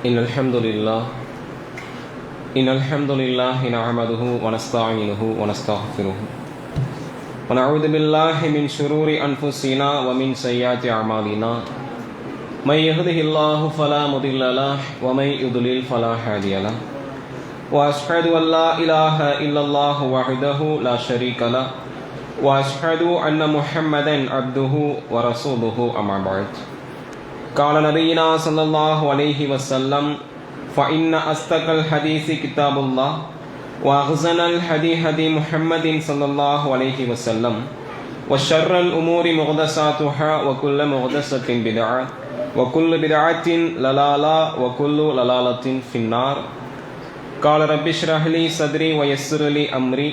إن الحمد لله نحمده ونستعينه ونستغفره ونعوذ بالله من شرور أنفسنا ومن سيئات أعمالنا من يهده الله فلا مضل له ومن يضلل فلا هادي له وأشهد أن لا إله إلا الله وحده لا شريك له وأشهد أن محمدا عبده ورسوله أما بعد قال نبينا صلى الله عليه وسلم فإن أصدق الحديث كتاب الله وأحسن الهدي هدي محمد صلى الله عليه وسلم وشر الأمور محدثاتها وكل محدثة بدعة وكل بدعة ضلالة وكل ضلالة في النار قال رب اشرح لي صدري ويسر لي أمري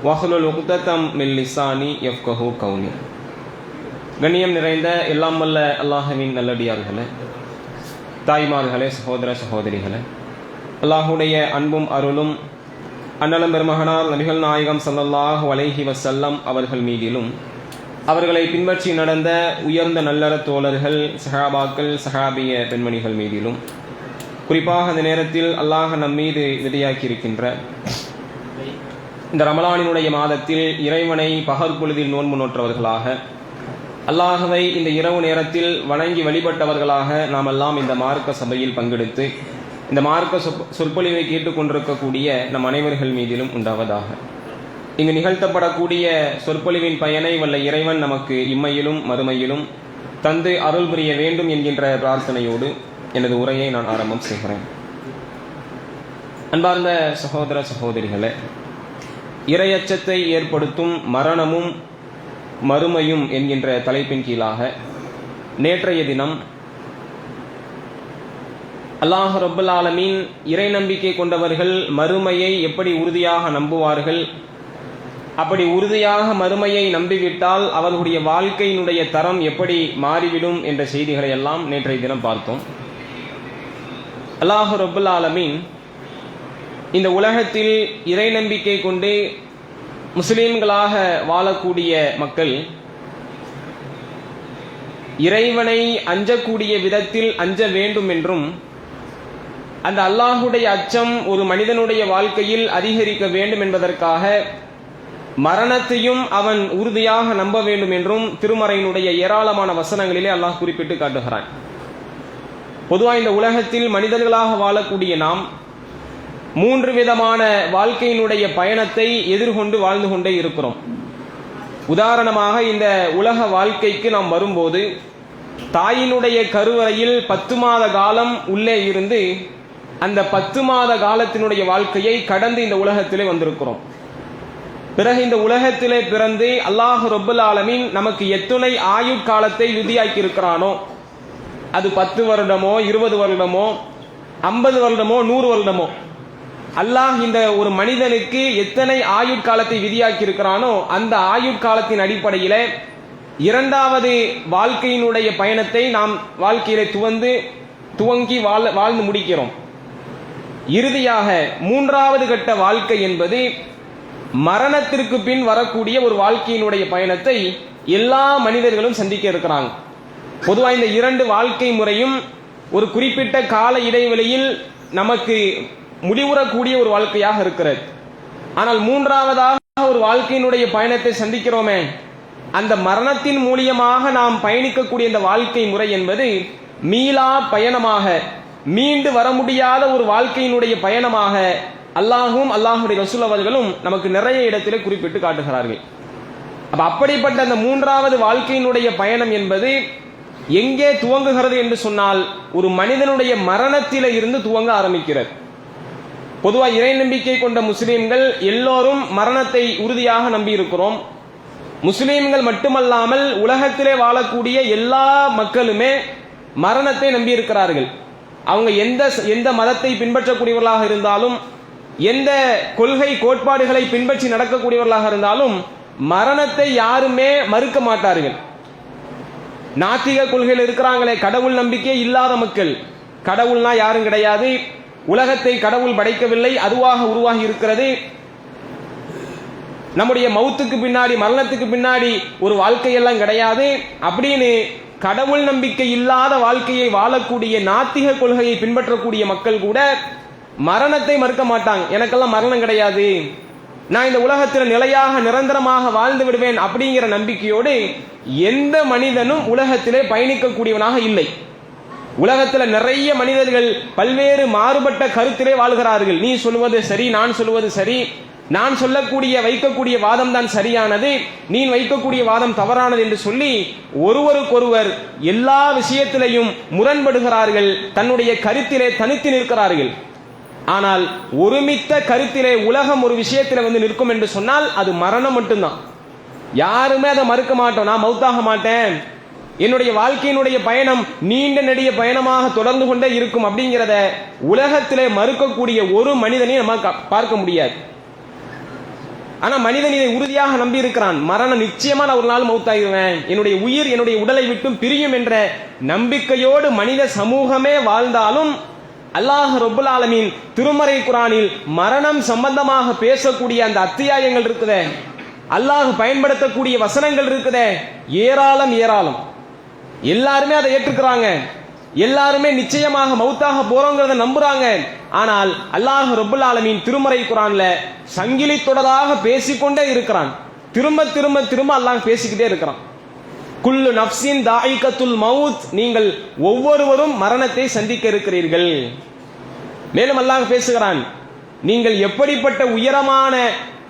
واحلل عقدة من لساني يفقهوا قولي. கண்ணியம் நிறைந்த எல்லாம் வல்ல அல்லாஹ்வின் நல்லடியார்களே, தாய்மார்களே, சகோதர சகோதரிகளே, அல்லாஹுடைய அன்பும் அருளும் அன்னலம் பெருமகனார் நபிகள் நாயகம் ஸல்லல்லாஹு அலைஹி வஸல்லம் அவர்கள் மீதிலும் அவர்களை பின்பற்றி நடந்த உயர்ந்த நல்லற தோழர்கள், சஹாபாக்கள், சஹாபிய பெண்மணிகள் மீதிலும், குறிப்பாக அந்த நேரத்தில் அல்லாஹ் நம் மீது விதையாக்கி இருக்கின்ற இந்த ரமலானினுடைய மாதத்தில் இறைவனை பகற்பொழுதில் நோன்பு நோற்றவர்களாக, அல்லாஹ்வை இந்த இரவு நேரத்தில் வணங்கி வழிபட்டவர்களாக நாம் எல்லாம் இந்த மார்க்க சபையில் பங்கெடுத்து இந்த மார்க்க சொற்பொழிவை கேட்டுக்கொண்டிருக்கக்கூடிய நம் அனைவர்கள் மீதிலும் உண்டாவதாக. இங்கு நிகழ்த்தப்படக்கூடிய சொற்பொழிவின் பயனை வல்ல இறைவன் நமக்கு இம்மையிலும் மறுமையிலும் தந்து அருள் புரிய வேண்டும் என்கின்ற பிரார்த்தனையோடு எனது உரையை நான் ஆரம்பம் செய்கிறேன். அன்பார்ந்த சகோதர சகோதரிகளே, இறையச்சத்தை ஏற்படுத்தும் மரணமும் மறுமையும் என்கின்ற தலைப்பின் கீழாக நேற்றைய தினம் அல்லாஹ் ரப்பல் ஆலமீன் இறை நம்பிக்கை கொண்டவர்கள் மறுமையை எப்படி உறுதியாக நம்புவார்கள், அப்படி உறுதியாக மறுமையை நம்பிவிட்டால் அவர்களுடைய வாழ்க்கையினுடைய தரம் எப்படி மாறிவிடும் என்ற செய்திகளை எல்லாம் நேற்றைய தினம் பார்த்தோம். அல்லாஹ் ரப்பல் ஆலமீன் இந்த உலகத்தில் இறை நம்பிக்கை கொண்டு முஸ்லிம்களாக வாழக்கூடிய மக்கள் இறைவனை அஞ்சக்கூடிய விதத்தில் அஞ்ச வேண்டும் என்றும், அந்த அல்லாஹுடைய அச்சம் ஒரு மனிதனுடைய வாழ்க்கையில் அதிகரிக்க வேண்டும் என்பதற்காக மரணத்தையும் அவன் உறுதியாக நம்ப வேண்டும் என்றும் திருமறையினுடைய ஏராளமான வசனங்களிலே அல்லாஹ் குறிப்பிட்டு காட்டுகிறான். பொதுவாக இந்த உலகத்தில் மனிதர்களாக வாழக்கூடிய நாம் 3 விதமான வாழ்க்கையினுடைய பயணத்தை எதிர்கொண்டு வாழ்ந்து கொண்டே இருக்கிறோம். உதாரணமாக, இந்த உலக வாழ்க்கைக்கு நாம் வரும்போது தாயினுடைய கருவறையில் 10 மாத காலம் உள்ளே இருந்து அந்த 10 மாத காலத்தினுடைய வாழ்க்கையை கடந்து இந்த உலகத்திலே வந்திருக்கிறோம். பிறகு இந்த உலகத்திலே பிறந்து அல்லாஹ் ரப்பல் ஆலமீன் நமக்கு எத்தனை ஆயுட்காலத்தை விதியாக்கி இருக்கிறானோ, அது 10 வருடமோ 20 வருடமோ 50 வருடமோ 100 வருடமோ, அல்லாஹ் இந்த ஒரு மனிதனுக்கு எத்தனை ஆயுட்காலத்தை விதியாக்கி இருக்கிறானோ அந்த ஆயுட்காலத்தின் அடிப்படையில இரண்டாவது வாழ்க்கையினுடைய பயணத்தை நாம் வாழ்க்கையில துவங்கி வாழ்ந்து முடிக்கிறோம். இறுதியாக 3வது கட்ட வாழ்க்கை என்பது மரணத்திற்கு பின் வரக்கூடிய ஒரு வாழ்க்கையினுடைய பயணத்தை எல்லா மனிதர்களும் சந்திக்க இருக்கிறாங்க. பொதுவாக இந்த 2 வாழ்க்கை முறையும் ஒரு குறிப்பிட்ட கால இடைவெளியில் நமக்கு முடிவுறக்கூடிய ஒரு வாழ்க்கையாக இருக்கிறது. ஆனால் 3வதாக ஒரு வாழ்க்கையினுடைய பயணத்தை சந்திக்கிறோமே, அந்த மரணத்தின் மூலியமாக நாம் பயணிக்கக்கூடிய இந்த வாழ்க்கை முறை என்பது மீளா பயணமாக, மீண்டு வர முடியாத ஒரு வாழ்க்கையினுடைய பயணமாக அல்லாஹும் அல்லாஹுடைய ரசூல் அவர்களும் நமக்கு நிறைய இடத்திலே குறிப்பிட்டு காட்டுகிறார்கள். அப்படிப்பட்ட அந்த 3வது வாழ்க்கையினுடைய பயணம் என்பது எங்கே துவங்குகிறது என்று சொன்னால், ஒரு மனிதனுடைய மரணத்தில இருந்து துவங்க ஆரம்பிக்கிறது. பொதுவாக இறை நம்பிக்கை கொண்ட முஸ்லிம்கள் எல்லோரும் மரணத்தை உறுதியாக நம்பி இருக்கிறோம். முஸ்லிம்கள் மட்டுமல்லாமல் உலகத்திலே வாழக்கூடிய எல்லா மக்களுமே மரணத்தை நம்பி இருக்கிறார்கள். அவங்க எந்த மதத்தை பின்பற்றக்கூடியவர்களாக இருந்தாலும், எந்த கொள்கை கோட்பாடுகளை பின்பற்றி நடக்கக்கூடியவர்களாக இருந்தாலும் மரணத்தை யாருமே மறுக்க மாட்டார்கள். நாத்திக கொள்கையில் இருக்கிறாங்களே, கடவுள் நம்பிக்கை இல்லாத மக்கள், கடவுள்னா யாரும் கிடையாது, உலகத்தை கடவுள் படைக்கவில்லை, அதுவாக உருவாகி இருக்கிறது, நம்முடைய மௌத்துக்கு பின்னாடி மரணத்துக்கு பின்னாடி ஒரு வாழ்க்கையெல்லாம் கிடையாது அப்படின்னு கடவுள் நம்பிக்கை இல்லாத வாழ்க்கையை வாழக்கூடிய நாத்திக கொள்கையை பின்பற்றக்கூடிய மக்கள் கூட மரணத்தை மறுக்க மாட்டாங்க. எனக்கெல்லாம் மரணம் கிடையாது, நான் இந்த உலகத்தில் நிலையாக நிரந்தரமாக வாழ்ந்து விடுவேன் அப்படிங்கிற நம்பிக்கையோடு எந்த மனிதனும் உலகத்திலே பயணிக்கக்கூடியவனாக இல்லை. உலகத்தில் நிறைய மனிதர்கள் பல்வேறு மாறுபட்ட கருத்திலே வாழ்கிறார்கள். நீ சொல்வது சரி, நான் சொல்வது சரி, நான் சொல்லக்கூடிய வைக்கக்கூடிய வாதம் தான் சரியானது, நீ வைக்கக்கூடிய வாதம் தவறானது என்று சொல்லி ஒருவருக்கொருவர் எல்லா விஷயத்திலையும் முரண்படுகிறார்கள், தன்னுடைய கருத்திலே தனித்து நிற்கிறார்கள். ஆனால் ஒருமித்த கருத்திலே உலகம் ஒரு விஷயத்தில் வந்து நிற்கும் என்று சொன்னால் அது மரணம் மட்டும்தான். யாருமே அதை மறுக்க மாட்டோம். நான் மௌத்தாக மாட்டேன், என்னுடைய வாழ்க்கையினுடைய பயணம் நீண்ட நெடிய பயணமாக தொடர்ந்து கொண்டே இருக்கும் அப்படிங்கிறத உலகத்திலே மறுக்கக்கூடிய ஒரு மனிதனையும் நம்ம பார்க்க முடியாது. ஆனா மனிதன் இதை உறுதியாக நம்பி இருக்கிறான். மரணம் நிச்சயமா நான் ஒரு நாள் மௌத்தாயிருவேன், என்னுடைய உயிர் என்னுடைய உடலை விட்டும் பிரியும் என்ற நம்பிக்கையோடு மனித சமூகமே வாழ்ந்தாலும் அல்லாஹ் ரப்புல் ஆலமீன் திருமறை குர்ஆனில் மரணம் சம்பந்தமாக பேசக்கூடிய அந்த அத்தியாயங்கள் இருக்குதே, அல்லாஹ் பயன்படுத்தக்கூடிய வசனங்கள் இருக்குதே, ஏராளம் ஏராளம். எல்லாருமே அதை ஏற்றுக்கிறாங்க, எல்லாருமே நிச்சயமாக மௌத்தாக போறோங்கிறத நம்புறாங்க. ஆனால் அல்லாஹ் ரப்புல் ஆலமீன் திருமறை குர்ஆன்ல சங்கிலி தொடராக பேசிக்கொண்டே இருக்கிறான். திரும்ப திரும்ப திரும்ப அல்லாஹ் பேசிக்கிட்டே இருக்கிறான். குல்லு நஃப்ஸின் தாயிகத்துல் மவுத், நீங்கள் ஒவ்வொருவரும் மரணத்தை சந்திக்க இருக்கிறீர்கள். மேலும் அல்லாஹ் பேசுகிறான், நீங்கள் எப்படிப்பட்ட உயரமான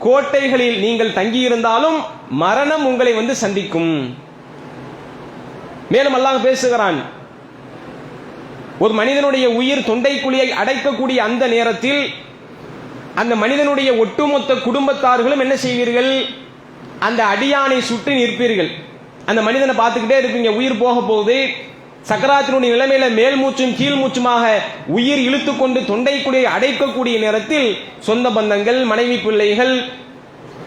கோட்டைகளில் நீங்கள் தங்கியிருந்தாலும் மரணம் உங்களை வந்து சந்திக்கும். மேலும் அல்லாஹ் பேசுகிறான், ஒரு மனிதனுடைய உயிர் தொண்டைக்குழியை அடைக்கக்கூடிய அந்த நேரத்தில் அந்த மனிதனுடைய ஒட்டுமொத்த குடும்பத்தார்களும் என்ன செய்வீர்கள்? அந்த அடியானை சுற்றி நிற்பீர்கள். அந்த மனிதனை பார்த்துக்கிட்டே இருப்பீங்க. உயிர் போக போகுது, சக்கராத்தினுடைய நிலைமையில மேல் மூச்சும் கீழ் மூச்சுமாக உயிர் இழுத்து கொண்டு தொண்டைக்குழியை அடைக்கக்கூடிய நேரத்தில் சொந்த பந்தங்கள், மனைவி பிள்ளைகள்,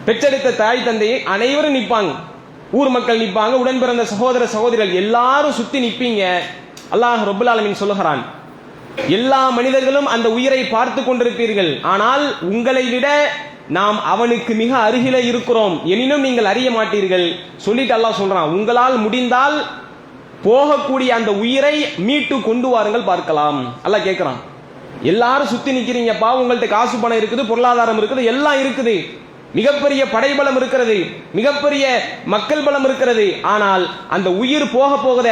பெற்றெடுத்த தாய் தந்தையை அனைவரும் நிற்பாங்க, ஊர் மக்கள் நிற்பாங்க, உடன் பிறந்த சகோதர சகோதரிகள் எல்லாரும் சுத்தி நிற்பீங்க. அல்லாஹ் ரப்புல் ஆலமீன் சொல்லுகிறான், எல்லா மனிதர்களும் அந்த உயிரை பார்த்து கொண்டிருப்பீர்கள், ஆனால் உங்களை விட நாம் அவனுக்கு மிக அருகிலே இருக்கிறோம், எனினும் நீங்கள் அறிய மாட்டீர்கள். சொல்லிட்டு அல்லாஹ் சொல்றான், உங்களால் முடிந்தால் போகக்கூடிய அந்த உயிரை மீட்டு கொண்டு வாருங்கள் பார்க்கலாம். அல்லாஹ் கேட்கிறான், எல்லாரும் சுத்தி நிக்கிறீங்கப்பா, உங்கள்ட்ட காசு பணம் இருக்குது, பொருளாதாரம் இருக்குது, எல்லாம் இருக்குது, மிகப்பெரிய படைபலம் இருக்கிறது, மிகப்பெரிய மக்கள் பலம் இருக்கிறது, ஆனால் அந்த உயிர் போக போகிற,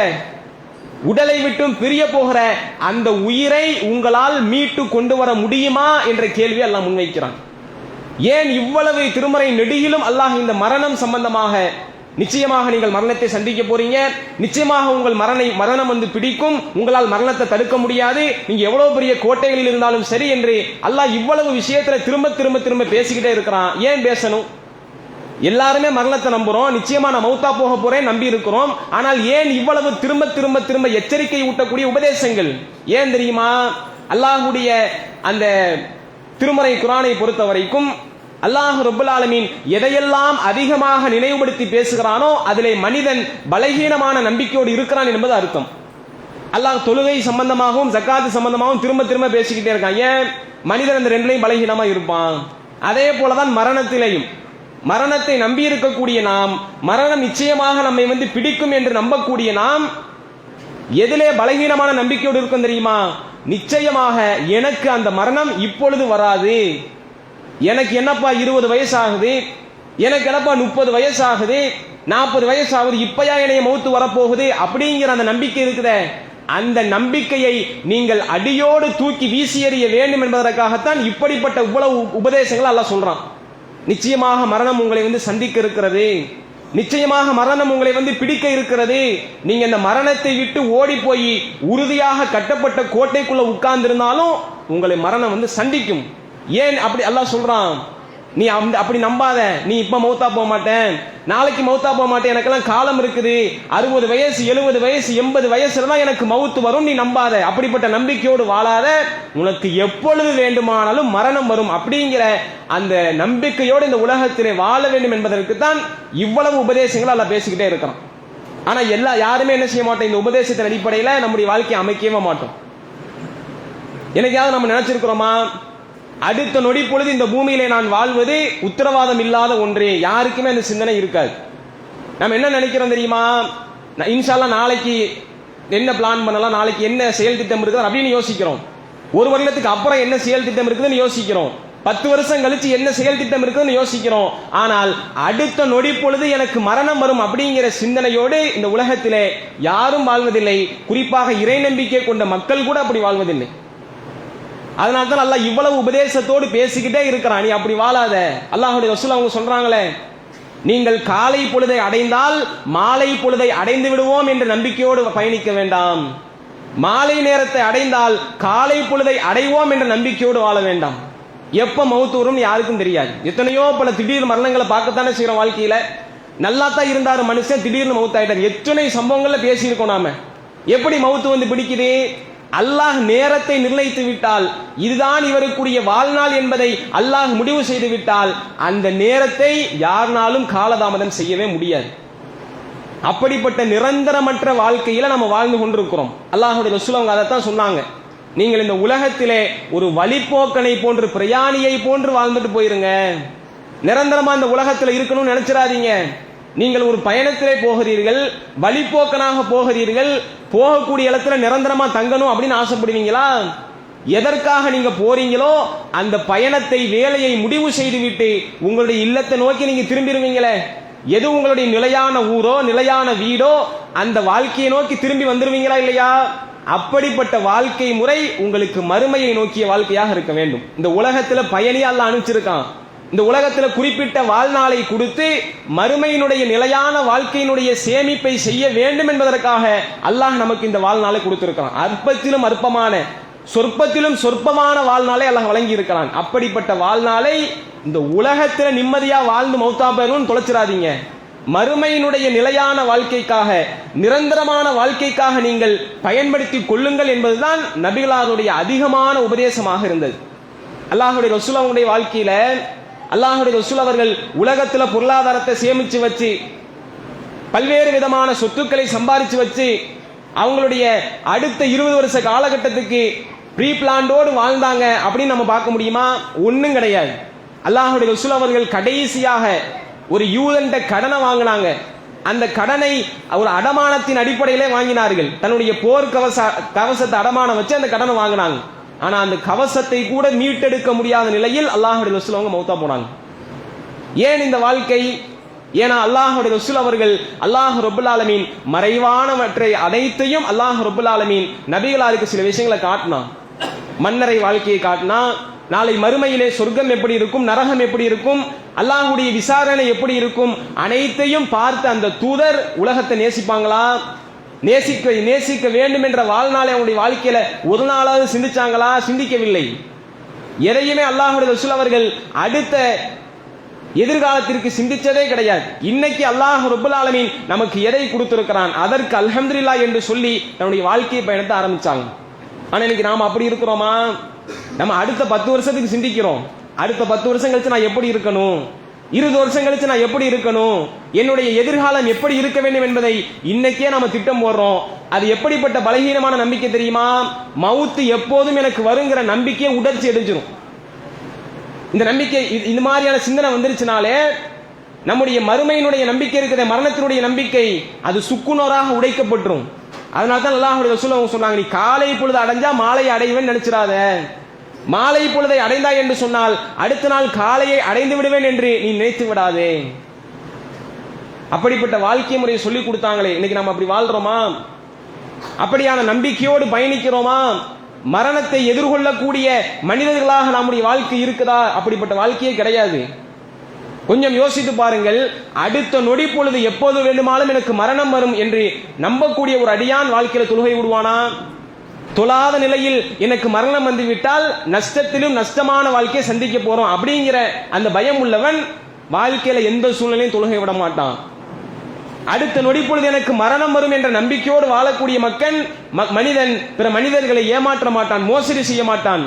உடலை விட்டும் பிரிய போகிற அந்த உயிரை உங்களால் மீட்டு கொண்டு வர முடியுமா என்ற கேள்வி அல்லாஹ் முன்வைக்கிறான். ஏன் இவ்வளவு திருமறை நெடுகிலும் அல்லாஹ் இந்த மரணம் சம்பந்தமாக, நிச்சயமாக நீங்கள் மரணத்தை சந்திக்க போறீங்க, நிச்சயமாக உங்கள் மரணம் வந்து பிடிக்கும், உங்களால் மரணத்தை தடுக்க முடியாது, நீங்க எவ்வளவு பெரிய கோட்டைகளில் இருந்தாலும் சரி என்று அல்லாஹ் இவ்வளவு விஷயத்துல திரும்ப திரும்ப திரும்ப பேசிக்கிட்டே இருக்கிறான். ஏன் பேசணும்? எல்லாருமே மரணத்தை நம்புறோம், நிச்சயமா நான் மௌத்தா போக போறேன் நம்பி இருக்கிறோம். ஆனால் ஏன் இவ்வளவு திரும்ப திரும்ப திரும்ப எச்சரிக்கை ஊட்டக்கூடிய உபதேசங்கள்? ஏன் தெரியுமா? அல்லாஹ்வுடைய அந்த திருமறை குர்ஆனை பொறுத்த வரைக்கும் அல்லாஹ் ரப்புல் ஆலமீன் எதையெல்லாம் அதிகமாக நினைவுபடுத்தி பேசுகிறானோ அதிலே மனிதன் பலகீனமான நம்பிக்கையோடு இருக்கிறான் என்பது அர்த்தம். அல்லாஹ் தொழுகை சம்பந்தமாகவும் ஜக்காத்து சம்பந்தமாகவும் திரும்ப திரும்ப பேசிக்கிட்டே இருக்கான். ஏன்? மனிதன் அந்த ரெண்டுலையும் பலகீனமா இருப்பான். அதே போலதான் மரணத்திலையும், மரணத்தை நம்பி இருக்கக்கூடிய நாம், மரணம் நிச்சயமாக நம்மை வந்து பிடிக்கும் என்று நம்பக்கூடிய நாம் எதிலே பலகீனமான நம்பிக்கையோடு இருக்கும் தெரியுமா? நிச்சயமாக எனக்கு அந்த மரணம் இப்பொழுது வராது, எனக்கு என்னப்பா 20 வயசு ஆகுது, எனக்கு என்னப்பா 30 வயசு ஆகுது, 40 வயசு ஆகுது, இப்பயா என்னைய மௌத்து வரப்போகுது அப்படிங்கிற அந்த நம்பிக்கை இருக்குதே, அந்த நம்பிக்கையை நீங்கள் அடியோடு தூக்கி வீசி எறிய வேண்டும் என்பதற்காகத்தான் இப்படிப்பட்ட இவ்வளவு உபதேசங்கள் அல்லாஹ் சொல்றான். நிச்சயமாக மரணம் உங்களை வந்து சந்திக்க இருக்கிறது, நிச்சயமாக மரணம் உங்களை வந்து பிடிக்க இருக்கிறது, நீங்க இந்த மரணத்தை விட்டு ஓடி போய் உறுதியாக கட்டப்பட்ட கோட்டைக்குள்ள உட்கார்ந்து இருந்தாலும் உங்களை மரணம் வந்து சந்திக்கும். ஏன் அப்படி அல்லாஹ் சொல்றான்? நீ அப்படி நம்பாத, நீ இப்ப மௌத்தா போக மாட்டேன், நாளைக்கு மௌத்தா போக மாட்டேன், எனக்கெல்லாம் காலம் இருக்குது, 60 வயசு 70 வயசு 80 வயசுல தான் எனக்கு மௌத்து வரும், நீ நம்பாத. அப்படிப்பட்ட நம்பிக்கையோடு வாழாத, உனக்கு எப்பொழுது வேண்டுமானாலும் மரணம் வரும் அப்படிங்கிற அந்த நம்பிக்கையோடு இந்த உலகத்திலே வாழ வேண்டும் என்பதற்கு தான் இவ்வளவு உபதேசங்கள் அல்லாஹ் பேசிக்கிட்டே இருக்கிறான். ஆனா யாருமே என்ன செய்ய மாட்டோம், இந்த உபதேசத்தின் அடிப்படையில நம்முடைய வாழ்க்கையை அமைக்கவே மாட்டோம். என்னைக்காவது நம்ம நினைச்சிருக்கிறோமா, அடுத்த நொடி பொழுது இந்த பூமியிலே நான் வாழ்வது உத்தரவாதம் இல்லாத ஒன்றே? யாருக்குமே அந்த சிந்தனை இருக்காது. நம்ம என்ன நினைக்கிறோம் தெரியுமா? இன்ஷா அல்லாஹ் நாளைக்கு என்ன பிளான் பண்ணலாம், நாளைக்கு என்ன செயல் திட்டம் இருக்குது அப்படின்னு யோசிக்கிறோம். ஒரு வருடத்துக்கு அப்புறம் என்ன செயல் திட்டம் இருக்குதுன்னு யோசிக்கிறோம். 10 வருஷம் கழிச்சு என்ன செயல் திட்டம் இருக்குதுன்னு யோசிக்கிறோம். ஆனால் அடுத்த நொடி பொழுது எனக்கு மரணம் வரும் அப்படிங்கிற சிந்தனையோடு இந்த உலகத்திலே யாரும் வாழ்வதில்லை. குறிப்பாக இறை நம்பிக்கை கொண்ட மக்கள் கூட அப்படி வாழ்வதில்லை. அதனால தான் அல்லாஹ் இவ்வளவு உபதேசத்தோடு பேசிக்கிட்டே இருக்கிறான். நீ அப்படி வாழாத. அல்லாஹ்வுடைய ரசூல் அவங்க சொல்றாங்களே, நீங்கள் காலை பொழுதை அடைந்தால் மாலை பொழுதை அடைந்து விடுவோம் என்ற நம்பிக்கையோடு பயணிக்க வேண்டாம். மாலை நேரத்தை அடைந்தால் காலை பொழுதை அடைவோம் என்ற நம்பிக்கையோடு வாழ வேண்டாம். எப்ப மவுத்து வரும் யாருக்கும் தெரியாது. எத்தனையோ பல திடீர் மரணங்களை பார்க்கத்தானே செய்யறோம். வாழ்க்கையில நல்லா தான் இருந்தாரு மனுஷன், திடீர்னு மவுத் ஆயிட்டார். எத்தனை சம்பவங்கள்ல பேசியிருக்கோம் நாம. எப்படி மவுத்து வந்து பிடிக்குது? அல்லாஹ் நேரத்தை நிர்ணயித்து விட்டால், இதுதான் இவருக்குரிய வாழ்நாள் என்பதை அல்லாஹ் முடிவு செய்து விட்டால், அந்த நேரத்தை யாருனாலும் காலதாமதம் செய்யவே முடியாது. அப்படிப்பட்ட நிரந்தரமற்ற வாழ்க்கையில நம்ம வாழ்ந்து கொண்டிருக்கிறோம். அல்லாஹ்வுடைய ரசூல் அவங்க அதைத்தான் சொன்னாங்க. நீங்கள் இந்த உலகத்திலே ஒரு வழிப்போக்கனை போன்று, பிரயாணியை போன்று வாழ்ந்துட்டு போயிருங்க. நிரந்தரமா இந்த உலகத்தில் இருக்கணும்னு நினைச்சிடாதீங்க. நீங்கள் ஒரு பயணத்திலே போகிறீர்கள், வழிப்போக்கனாக போகிறீர்கள். போகக்கூடிய இடத்துல நிரந்தரமா தங்கணும் அப்படின்னு ஆசைப்படுவீங்களா? எதற்காக நீங்க போறீங்களோ அந்த பயணத்தை, வேலையை முடிவு செய்துவிட்டு உங்களுடைய இல்லத்தை நோக்கி நீங்க திரும்பிடுவீங்களே. எது உங்களுடைய நிலையான ஊரோ நிலையான வீடோ அந்த வாழ்க்கையை நோக்கி திரும்பி வந்துருவீங்களா இல்லையா? அப்படிப்பட்ட வாழ்க்கை முறை உங்களுக்கு மறுமையை நோக்கிய வாழ்க்கையாக இருக்க வேண்டும். இந்த உலகத்துல பயணியா அல்லாஹ் அனுப்பிச்சிருக்கான். இந்த உலகத்துல குறிப்பிட்ட வாழ்நாளை கொடுத்து மறுமையினுடைய நிலையான வாழ்க்கையினுடைய சேமிப்பை செய்ய வேண்டும் என்பதற்காக அல்லாஹ் நமக்கு இந்த வாழ்நாளை கொடுத்திருக்கிறான். அற்பத்திலும் அற்பமான, சொற்பத்திலும் சொற்பமான வாழ்நாளை அல்லாஹ் வழங்கி இருக்கிறான். அப்படிப்பட்ட வாழ்நாளை இந்த உலகத்துல நிம்மதியா வாழ்ந்து மௌத்தா போயிரும் தொலைச்சிடாதீங்க. மறுமையினுடைய நிலையான வாழ்க்கைக்காக, நிரந்தரமான வாழ்க்கைக்காக நீங்கள் பயன்படுத்தி கொள்ளுங்கள் என்பதுதான் நபிகளாருடைய அதிகமான உபதேசமாக இருந்தது. அல்லாஹ்வுடைய ரசூல் அவங்களுடைய வாழ்க்கையில அல்லாஹ்வுடைய ரசூல் அவர்கள் உலகத்துல பொருளாதாரத்தை சேமிச்சு வச்சு, பல்வேறு விதமான சொத்துக்களை சம்பாதிச்சு வச்சு, அவங்களுடைய அடுத்த 20 வருஷ காலகட்டத்துக்கு ப்ரீ பிளான்டோடு வாழ்ந்தாங்க அப்படின்னு நம்ம பார்க்க முடியுமா? ஒன்றும் கிடையாது. அல்லாஹ்வுடைய ரசூல் அவர்கள் கடைசியாக ஒரு யூதன்ட கடனை வாங்கினாங்க. அந்த கடனை ஒரு அடமானத்தின் அடிப்படையிலே வாங்கினார்கள். தன்னுடைய போர் கவசத்தை அடமானம் வச்சு அந்த கடனை வாங்கினாங்க. ஆனா அந்த கவசத்தை கூட மீட்டெடுக்க முடியாத நிலையில் அல்லாஹ்வுடைய ரசூல் அவங்க மௌத்தா போனாங்க. ஏன் இந்த வாழ்க்கை? ஏன்னா அல்லாஹ்வுடைய ரசூல் அவர்கள் அல்லாஹ் ரப்பல் ஆலமீன் மறைவானவற்றை அனைத்தையும் அல்லாஹ் ரப்பல் ஆலமீன் நபிகளாருக்கு சில விஷயங்களை காட்டினான். மன்னரை வாழ்க்கையை காட்டினா, நாளை மறுமையிலே சொர்க்கம் எப்படி இருக்கும், நரகம் எப்படி இருக்கும், அல்லாஹ்வுடைய விசாரணை எப்படி இருக்கும், அனைத்தையும் பார்த்து அந்த தூதர் உலகத்தை நேசிப்பாங்களா? நேசிக்க வேண்டும் என்ற வாழ்நாளை அவங்களுடைய வாழ்க்கையில ஒரு நாளாவது சிந்திச்சாங்களா? சிந்திக்கவில்லை. எதையுமே அல்லாஹ்வுடைய ரசூல் அவர்கள் அடுத்த எதிர்காலத்திற்கு சிந்திச்சதே கிடையாது. இன்னைக்கு அல்லாஹ் ரப்பல் ஆலமீன் நமக்கு எதை கொடுத்திருக்கிறான், அதற்கு அல்ஹம்துலில்லாஹ் என்று சொல்லி தன்னுடைய வாழ்க்கை பயணத்தை ஆரம்பிச்சாங்க. ஆனா இன்னைக்கு நாம அப்படி இருக்கிறோமா? நம்ம அடுத்த 10 வருஷத்துக்கு சிந்திக்கிறோம். அடுத்த 10 வருஷம் கழிச்சு நான் எப்படி இருக்கணும், 20 வருஷம் கழிச்சு நான் எப்படி இருக்கணும், என்னுடைய எதிர்காலம் எப்படி இருக்க வேண்டும் என்பதை இன்னைக்கே நாம திட்டம் போடுறோம். அது எப்படிப்பட்ட பலகீனமான நம்பிக்கை தெரியுமா? மவுத்து எப்போதும் எனக்கு வருங்கிற நம்பிக்கையை உடற்சி அடைஞ்சிரும். இந்த நம்பிக்கை, இந்த மாதிரியான சிந்தனை வந்துருச்சுனாலே நம்முடைய மறுமையினுடைய நம்பிக்கை இருக்கிற, மரணத்தினுடைய நம்பிக்கை, அது சுக்குநூறாக உடைக்கப்பட்டுரும். அதனால தான் அல்லாஹ்வுடைய ரசூல் அவங்க சொன்னாங்க, நீ காலை பொழுது அடைஞ்சா மாலை அடைவேன் நினைச்சிடாத. மாலை பொழுதை அடைந்தாய் என்று சொன்னால் அடுத்த நாள் காலையை அடைந்து விடுவேன் என்று நீ நினைத்து விடாதே. அப்படிப்பட்ட வாழ்க்கை முறையை சொல்லி கொடுத்தாங்களே. இன்னைக்கு நம்ம அப்படி வாழ்றோமா? அப்படியான நம்பிக்கையோடு பயணிக்கிறோமா? மரணத்தை எதிர்கொள்ளக்கூடிய மனிதர்களாக நம்முடைய வாழ்க்கை இருக்குதா? அப்படிப்பட்ட வாழ்க்கையே கிடையாது. கொஞ்சம் யோசித்து பாருங்கள். அடுத்த நொடி பொழுது எப்போது வேண்டுமானாலும் எனக்கு மரணம் வரும் என்று நம்பக்கூடிய ஒரு அடியான் வாழ்க்கையில தொழுகை விடுவானா? தொழாத நிலையில் எனக்கு மரணம் வந்துவிட்டால் நஷ்டத்திலும் நஷ்டமான வாழ்க்கையை சந்திக்க போறோம் அப்படிங்கிற அந்த பயம் உள்ளவன் வாழ்க்கையில எந்த சூழ்நிலையும் தொழுகை விட மாட்டான். அடுத்த நொடி பொழுது எனக்கு மரணம் வரும் என்ற நம்பிக்கையோடு வாழக்கூடிய மனிதன் பிற மனிதர்களை ஏமாற்ற மாட்டான், மோசடி செய்ய மாட்டான்,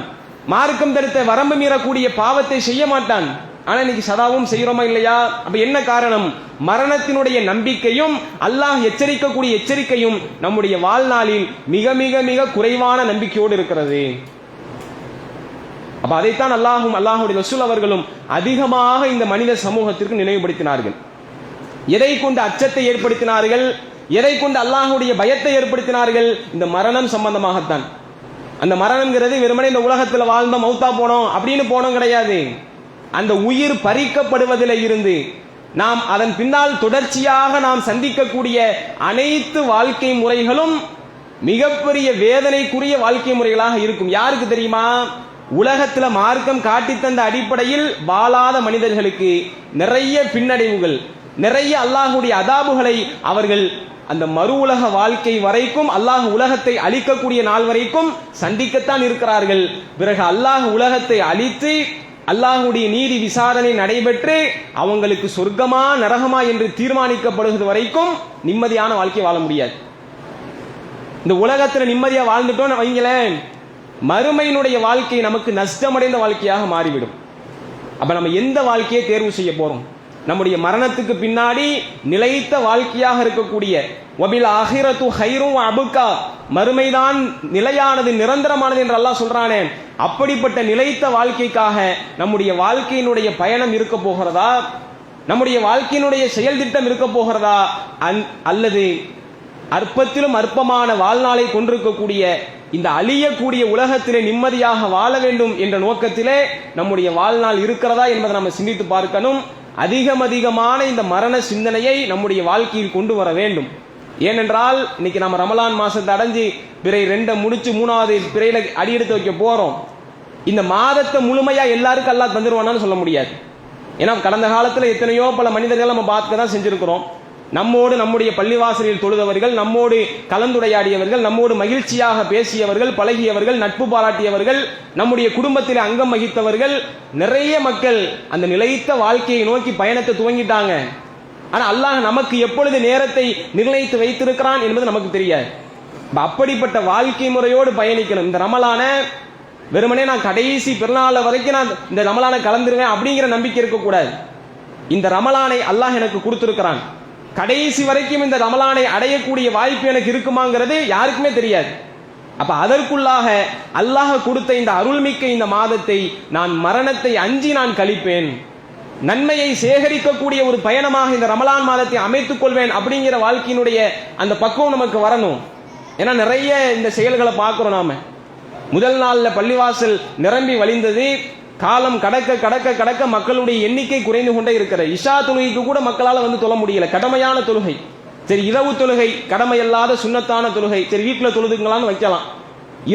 மார்க்கம் தடுத்த வரம்பு மீறக்கூடிய பாவத்தை செய்ய மாட்டான். ஆனா இன்னைக்கு சதாவும் செய்யறோமா இல்லையா? அப்ப என்ன காரணம்? மரணத்தினுடைய நம்பிக்கையும் அல்லாஹ் எச்சரிக்கக்கூடிய எச்சரிக்கையும் நம்முடைய வாழ்நாளில் மிக மிக மிக குறைவான நம்பிக்கையோடு இருக்கிறது. அப்ப அதைத்தான் அல்லாஹ்வுடைய ரசூல் அவர்களும் அதிகமாக இந்த மனித சமூகத்திற்கு நினைவுபடுத்தினார்கள். எதை கொண்டு அச்சத்தை ஏற்படுத்தினார்கள்? எதை கொண்டு அல்லாஹ்வுடைய பயத்தை ஏற்படுத்தினார்கள்? இந்த மரணம் சம்பந்தமாகத்தான். அந்த மரணம்ங்கிறது வெறுமனே இந்த உலகத்தில் வாழ்ந்த மௌத்தா போனோம் அப்படின்னு போனோம் கிடையாது. அந்த உயிர் பறிக்கப்படுவதில் இருந்து நாம் அதன் பின்னால் தொடர்ச்சியாக நாம் சந்திக்கக்கூடிய அனைத்து வாழ்க்கை முறைகளும் மிகப்பெரிய வேதனைக்குரிய வாழ்க்கை முறைகளாக இருக்கும். யாருக்கு தெரியுமா? உலகத்தில் மார்க்கம் காட்டித்தந்த அடிப்படையில் வாழாத மனிதர்களுக்கு நிறைய பின்னடைவுகள், நிறைய அல்லாஹ்வுடைய அதாபுகளை அவர்கள் அந்த மறு உலக வாழ்க்கை வரைக்கும், அல்லாஹ் உலகத்தை அழிக்கக்கூடிய நாள் வரைக்கும் சந்திக்கத்தான் இருக்கிறார்கள். பிறகு அல்லாஹ் உலகத்தை அழித்து அல்லாஹ்வுடைய நீதி விசாரணை நடைபெற்று அவங்களுக்கு சொர்க்கமா நரகமா என்று தீர்மானிக்கப்படுகிறது வரைக்கும் நிம்மதியான வாழ்க்கை வாழ முடியாது. இந்த உலகத்தில் நிம்மதியா வாழ்ந்துட்டோம்னு வைங்களேன், மறுமையினுடைய வாழ்க்கை நமக்கு நஷ்டமடைந்த வாழ்க்கையாக மாறிவிடும். அப்ப நம்ம எந்த வாழ்க்கையை தேர்வு செய்ய போறோம்? நம்முடைய மரணத்துக்கு பின்னாடி நிலைத்த வாழ்க்கையாக இருக்கக்கூடிய வபில் ஆஹிரத்து ஹைரும் அபுகா, மறுமைதான் நிலையானது நிரந்தரமானது என்று அல்லாஹ் சொல்றானே, அப்படிப்பட்ட நிலைத்த வாழ்க்கைக்காக நம்முடைய வாழ்க்கையினுடைய பயணம் இருக்க போகிறதா? நம்முடைய வாழ்க்கையினுடைய செயல் திட்டம் இருக்க போகிறதா? அல்லது அற்பத்திலும் அற்பமான வாழ்நாளை கொண்டிருக்கக்கூடிய இந்த அழியக்கூடிய உலகத்திலே நிம்மதியாக வாழ வேண்டும் என்ற நோக்கத்திலே நம்முடைய வாழ்நாள் இருக்கிறதா என்பதை நம்ம சிந்தித்து பார்க்கணும். அதிகமான இந்த மரண சிந்தனையை நம்முடைய வாழ்க்கையில் கொண்டு வர வேண்டும். ஏனென்றால் இன்னைக்கு நம்ம ரமலான் மாசத்தை அடைஞ்சு பிறை 2 முடிச்சு 3வது பிறையில அடியெடுத்து வைக்க போறோம். இந்த மாதத்தை முழுமையா எல்லாருக்கும் அல்லாஹ் தந்துருவானான்னு சொல்ல முடியாது. ஏன்னா கடந்த காலத்தில் எத்தனையோ பல மனிதர்கள் நம்ம பார்க்க தான் செஞ்சிருக்கிறோம். நம்மோடு நம்முடைய பள்ளிவாசலில் தொழுதவர்கள், நம்மோடு கலந்துரையாடியவர்கள், நம்மோடு மகிழ்ச்சியாக பேசியவர்கள், பழகியவர்கள், நட்பு பாராட்டியவர்கள், நம்முடைய குடும்பத்தில் அங்கம் வகித்தவர்கள், நிறைய மக்கள் அந்த நிலைத்த வாழ்க்கையை நோக்கி பயணத்தை துவங்கிட்டாங்க. ஆனா அல்லாஹ் நமக்கு எப்பொழுது நேரத்தை நிர்ணயித்து வைத்திருக்கிறான் என்பது நமக்கு தெரியாது. அப்படிப்பட்ட வாழ்க்கை முறையோடு பயணிக்கணும். இந்த ரமலான வெறுமனே நான் கடைசி பிறநாள் வரைக்கும் நான் இந்த ரமலானை கலந்துருவேன் அப்படிங்கிற நம்பிக்கை இருக்கக்கூடாது. இந்த ரமலானை அல்லாஹ் எனக்கு கொடுத்திருக்கிறான், கடைசி வரைக்கும் இந்த ரமலானை அடையக்கூடிய வாய்ப்பு எனக்கு இருக்குமாங்கிறது யாருக்குமே தெரியாது. அப்ப அதற்குள்ளாக அல்லாஹ் கொடுத்த இந்த அருள்மிக்க இந்த மாதத்தை நான் மரணத்தை அஞ்சி நான் கழிப்பேன், நன்மையை சேகரிக்கக்கூடிய ஒரு பயணமாக இந்த ரமலான் மாதத்தை அமைத்துக் கொள்வேன் அப்படிங்கிற வாழ்க்கையினுடைய அந்த பக்குவம் நமக்கு வரணும். ஏன்னா நிறைய இந்த செயல்களை பார்க்கிறோம். நாம முதல் நாள்ல பள்ளிவாசல் நிரம்பி வழிந்தது, காலம் கடக்க கடக்க கடக்க மக்களுடைய எண்ணிக்கை குறைந்து கொண்டே இருக்கிறது. இஷா தொழுகைக்கு கூட மக்களால் வந்து தொழ முடியல, கடமையான தொழுகை. சரி, இரவு தொழுகை கடமை அல்லாத சுன்னத்தான தொழுகை, சரி வீட்டில் தொழுதுங்களான்னு வைக்கலாம்.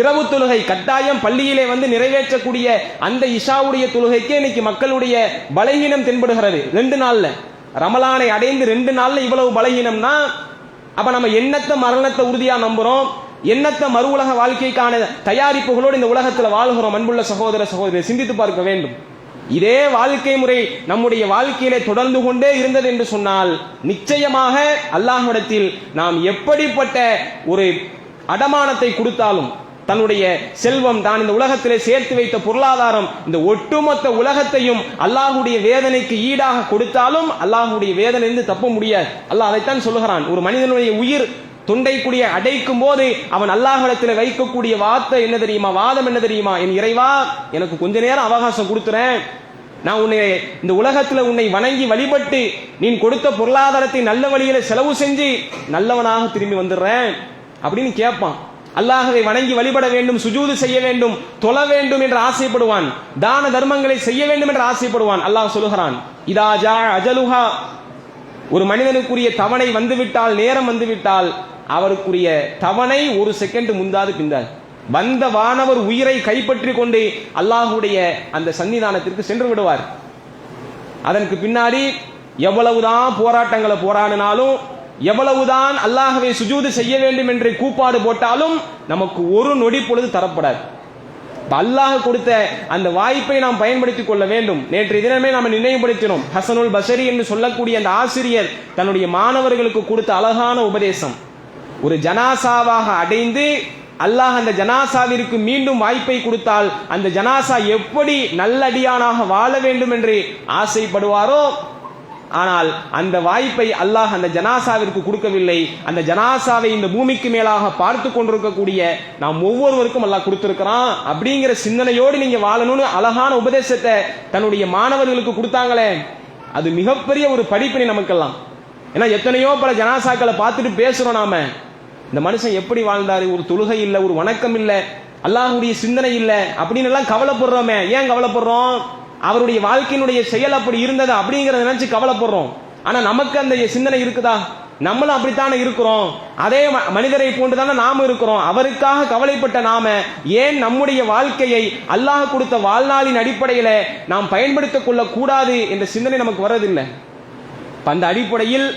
இரவு தொழுகை கட்டாயம் பள்ளியிலே வந்து நிறைவேற்றக்கூடிய அந்த இஷாவுடைய தொழுகைக்கு இன்னைக்கு மக்களுடைய பலகீனம் தென்படுகிறது. 2 நாள்ல ரமலானை அடைந்து 2 நாள்ல இவ்வளவு பலகீனம்னா அப்ப நம்ம எண்ணத்தை மரணத்தை உறுதியா நம்புறோம், எண்ணத்தை மறு உலக வாழ்க்கைக்கான தயாரிப்புகளோடு இந்த உலகத்தில் வாழ்கிறோம். அன்புள்ள சகோதர சகோதரி, சிந்தித்து பார்க்க வேண்டும். இதே வாழ்க்கை முறை நம்முடைய வாழ்க்கையிலே தொடர்ந்து கொண்டே இருந்தது என்று சொன்னால் நிச்சயமாக அல்லாஹ்விடத்தில் நாம் எப்படிப்பட்ட ஒரு அடமானத்தை கொடுத்தாலும், தன்னுடைய செல்வம், தான் இந்த உலகத்திலே சேர்த்து வைத்த பொருளாதாரம், இந்த ஒட்டுமொத்த உலகத்தையும் அல்லாஹ்வுடைய வேதனைக்கு ஈடாக கொடுத்தாலும் அல்லாஹ்வுடைய வேதனையிலிருந்து தப்ப முடியாது. அல்லாஹ் அதைத்தான் சொல்லுகிறான். ஒரு மனிதனுடைய உயிர் தொண்டைக்குடியை அடைக்கும் போது அவன் அல்லாஹ்விடத்தில் வைக்கக்கூடிய வார்த்தை என்ன தெரியுமா? வாதம் என்ன தெரியுமா? என் இறைவா, எனக்கு கொஞ்ச நேரம் அவகாசம் கொடுத்துறேன், நான் உன்னை இந்த உலகத்தில் உன்னை வணங்கி வழிபட்டு நீ கொடுத்த பொருளாதாரத்தை நல்ல வழியில செலவு செஞ்சு நல்லவனாக திரும்பி வந்துடுறேன் அப்படின்னு கேட்பான். அல்லாஹ்வை வணங்கி வழிபட வேண்டும், சுஜூது செய்ய வேண்டும், தொழ வேண்டும் என்று ஆசைப்படுவான், தான தர்மங்களை செய்ய வேண்டும் என்று ஆசைப்படுவான். அல்லாஹ் சொல்லுகிறான், இதா ஜா அஜலுஹா, ஒரு மனிதனுக்குரிய தவணை வந்துவிட்டால், நேரம் வந்துவிட்டால் அவருக்குரிய தவணை 1 செகண்ட் முந்தாது பிந்தாது. வந்த வானவர் உயிரை கைப்பற்றி கொண்டு அல்லாஹ்வுடைய அந்த சன்னிதானத்திற்கு சென்று விடுவார். அதற்கு பின்னாடி எவ்வளவுதான் போராட்டங்களை போராடினாலும், எவ்வளவுதான் அல்லாஹ்வை சுஜூது செய்ய வேண்டும் என்று கூப்பாடு போட்டாலும் நமக்கு ஒரு நொடி பொழுது தரப்படாது. அல்லாஹ் கொடுத்த அந்த வாய்ப்பை நாம் பயன்படுத்திக் கொள்ள வேண்டும். நேற்றைய தினமே நாம் நினைவுபடுத்தினோம். ஹசனுல் பஸரி என்று சொல்லக்கூடிய அந்த ஆசிரியர் தன்னுடைய மாணவர்களுக்கு கொடுத்த அழகான உபதேசம். ஒரு ஜனாசாவாக அடைந்து அல்லாஹ் அந்த ஜனாசாவிற்கு மீண்டும் வாய்ப்பை கொடுத்தால் அந்த ஜனாசா எப்படி நல்லடியானாக வாழ வேண்டும் என்று ஆசைப்படுவாரோ, ஆனால் அந்த வாய்ப்பை அல்லாஹ் அந்த ஜனாசாவிற்கு கொடுக்கவில்லை. அந்த ஜனாசாவை இந்த பூமிக்கு மேலாக பார்த்து கொண்டிருக்கக்கூடிய நாம் ஒவ்வொருவருக்கும் அல்லாஹ் கொடுத்திருக்கிறான் அப்படிங்கிற சிந்தனையோடு நீங்க வாழணும்னு அழகான உபதேசத்தை தன்னுடைய மாணவர்களுக்கு கொடுத்தாங்களே, அது மிகப்பெரிய ஒரு படிப்பினை நமக்கெல்லாம். ஏன்னா எத்தனையோ பல ஜனாசாக்களை பார்த்துட்டு பேசுறோம் நாம, இந்த மனுஷன் எப்படி வாழ்ந்தாரு, ஒரு தொழுகை இல்லை, ஒரு வணக்கம் இல்லை, அல்லாஹ்வுடைய சிந்தனை இல்லை அப்படின்னு எல்லாம் கவலைப்படுறோமே. ஏன் கவலைப்படுறோம்? அவருடைய வாழ்க்கையினுடைய செயல் அப்படி இருந்தது அப்படிங்கறத நினைச்சு கவலைப்படுறோம். ஆனா நமக்கு அந்த சிந்தனை இருக்குதா? நம்மளும் அப்படித்தானே இருக்கிறோம். அதே மனிதரை போன்றுதானே நாம இருக்கிறோம். அவருக்காக கவலைப்பட்ட நாம ஏன் நம்முடைய வாழ்க்கையை அல்லாஹ் கொடுத்த வாழ்நாளின் அடிப்படையில நாம் பயன்படுத்திக் கொள்ள கூடாது என்ற சிந்தனை நமக்கு வரதில்லை. அந்த அடிப்படையில்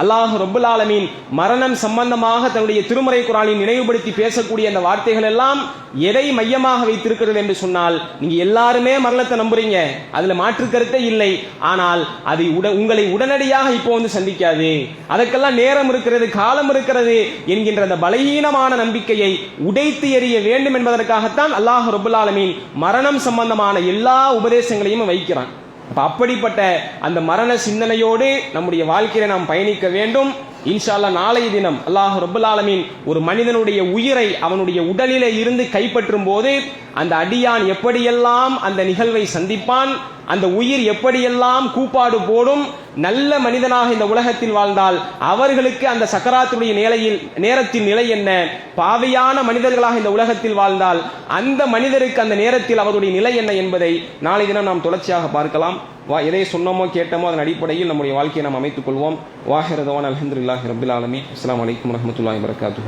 அல்லாஹ் ரப்புல் ஆலமீன் மரணம் சம்பந்தமாக தன்னுடைய திருமறை குர்ஆனில் நினைவுபடுத்தி பேசக்கூடிய அந்த வார்த்தைகள் எல்லாம் எதை மையமாக வைத்திருக்கிறது என்று சொன்னால், நீங்க எல்லாருமே மரணத்தை நம்புறீங்க, அதுல மாற்று கருத்தே இல்லை. ஆனால் அது உங்களை உடனடியாக இப்போ வந்து சந்திக்காது, அதற்கெல்லாம் நேரம் இருக்கிறது, காலம் இருக்கிறது என்கின்ற அந்த பலகீனமான நம்பிக்கையை உடைத்து எறிய வேண்டும் என்பதற்காகத்தான் அல்லாஹ் ரப்புல் ஆலமீன் மரணம் சம்பந்தமான எல்லா உபதேசங்களையும் வைக்கிறான். அப்படிப்பட்ட அந்த மரண சிந்தனையோடு நம்முடைய வாழ்க்கையில நாம் பயணிக்க வேண்டும். இன்ஷா அல்லாஹ் நாளைய தினம் அல்லாஹ் ரப்புல் ஆலமீன் ஒரு மனிதனுடைய உயிரை அவனுடைய உடலிலே இருந்து கைப்பற்றும் போது அந்த அடியான் எப்படியெல்லாம் அந்த நிகழ்வை சந்திப்பான், அந்த உயிர் எப்படியெல்லாம் கூப்பாடு போடும், நல்ல மனிதனாக இந்த உலகத்தில் வாழ்ந்தால் அவர்களுக்கு அந்த சக்கராத்துடைய நேரத்தின் நிலை என்ன, பாவியான மனிதர்களாக இந்த உலகத்தில் வாழ்ந்தால் அந்த மனிதருக்கு அந்த நேரத்தில் அவருடைய நிலை என்ன என்பதை நாளை தினம் நாம் தொடர்ச்சியாக பார்க்கலாம். எதை சொன்னோமோ கேட்டோமோ அதன் அடிப்படையில் நம்முடைய வாழ்க்கையை நாம் அமைத்துக் கொள்வோம். வாஹிர தவானா அல்ஹம்துலில்லாஹி ரப்பில் ஆலமீன். அஸ்ஸலாமு அலைக்கும் வரஹ்மத்துல்லாஹி வபரகாத்துஹு.